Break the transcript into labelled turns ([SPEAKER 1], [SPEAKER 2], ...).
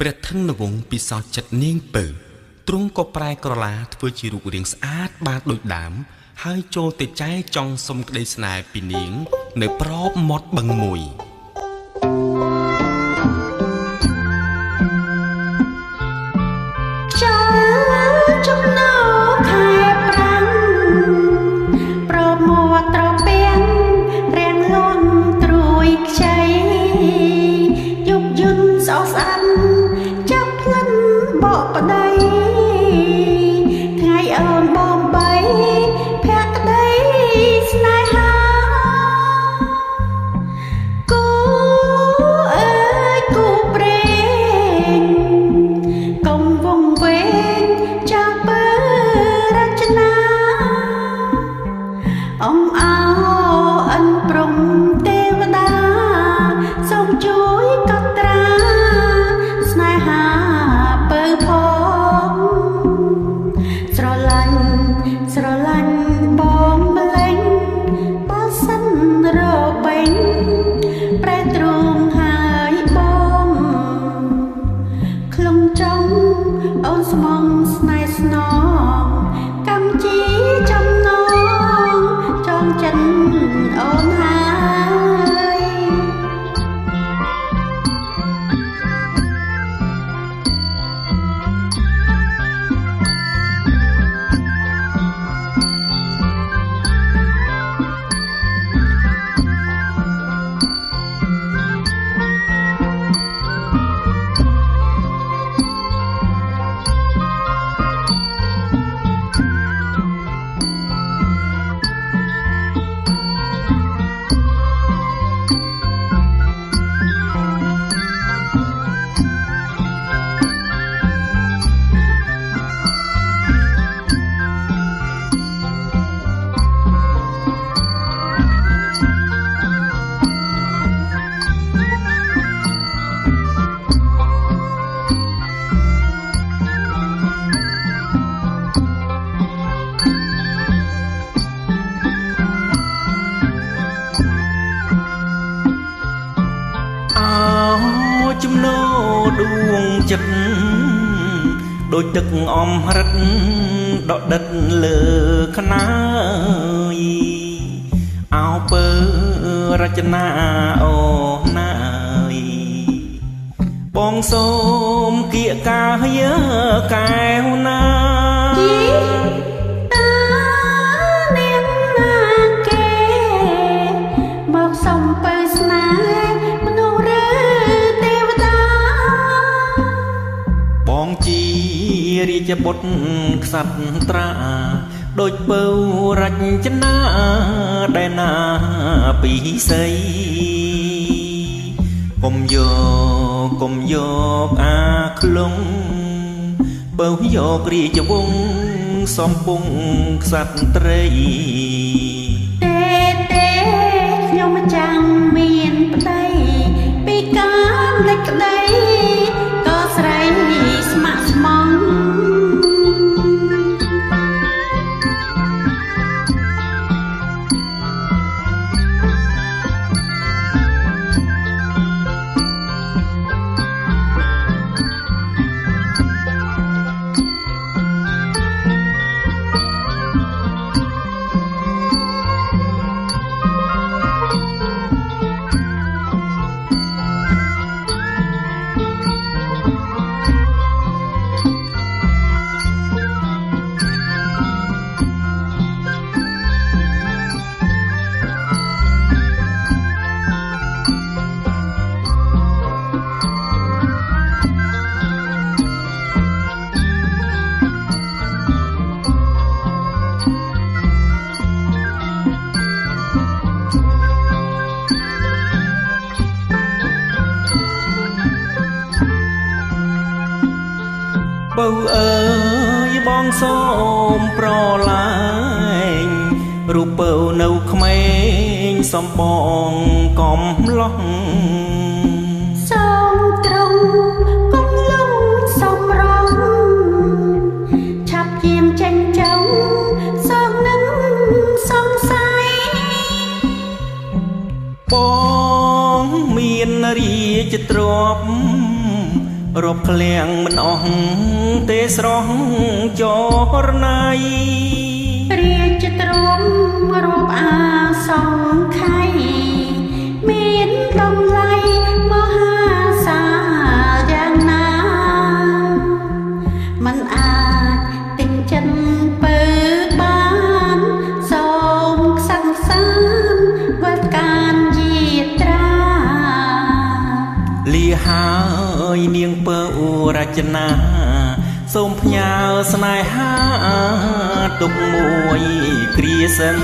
[SPEAKER 1] ព្រះថនវង្សពិសោធន៍ចិត្តនាងពៅទ្រង់ក៏ប្រែក្រឡាធ្វើជារូបរាងស្អាតបាតដូចដើមហើយចូលទៅចែចង់សុំក្តីស្នេហ៍ពីនាងនៅប្របមាត់បឹងមួយ
[SPEAKER 2] ដូចទឹកអំរិតដដិតលើខ្នើយអោពើរចនាអូណាយបងសូមគៀកកាយកែវណា
[SPEAKER 3] នាងណាគេមកសុំពើស្នេហ៍មនុស្សឬទេវតា
[SPEAKER 2] បងជីរាជបុត្រក្សត្រាដូចពៅរចនាដែលណាពីសីកុំយកអាខ្លងបើយករាជវង្សសំពងក្សត្រី
[SPEAKER 3] ទេខ្ញុំចាំមានប្តីពីកាលលេចក្តីក៏ស្រីស្ម័គ្រស្មង
[SPEAKER 2] បើអើយបងសូមប្រឡាញ់រូបពៅនៅក្មេងសំបងកំឡោះ
[SPEAKER 3] សូមត្រង់កំឡុងសំរងឆាប់យាមចេញចៅសងនឹងសង្ស័យ
[SPEAKER 2] បងមានរាជទ្រព្យ រົບក្លៀងមិនអស់ទេស្រស់ចរណៃ
[SPEAKER 3] រាជទ្រង់រាប់អាសង្ខ័យមានតម្លៃមហាសាលយ៉ាងណាមិនអាចទិញចិនពើបានសូមសង្សារវត្តកានយាត្រា
[SPEAKER 2] លាហើយនាងពើរចនាសូមផ្ញើស្នេហាទុកមួយគ្រាសិន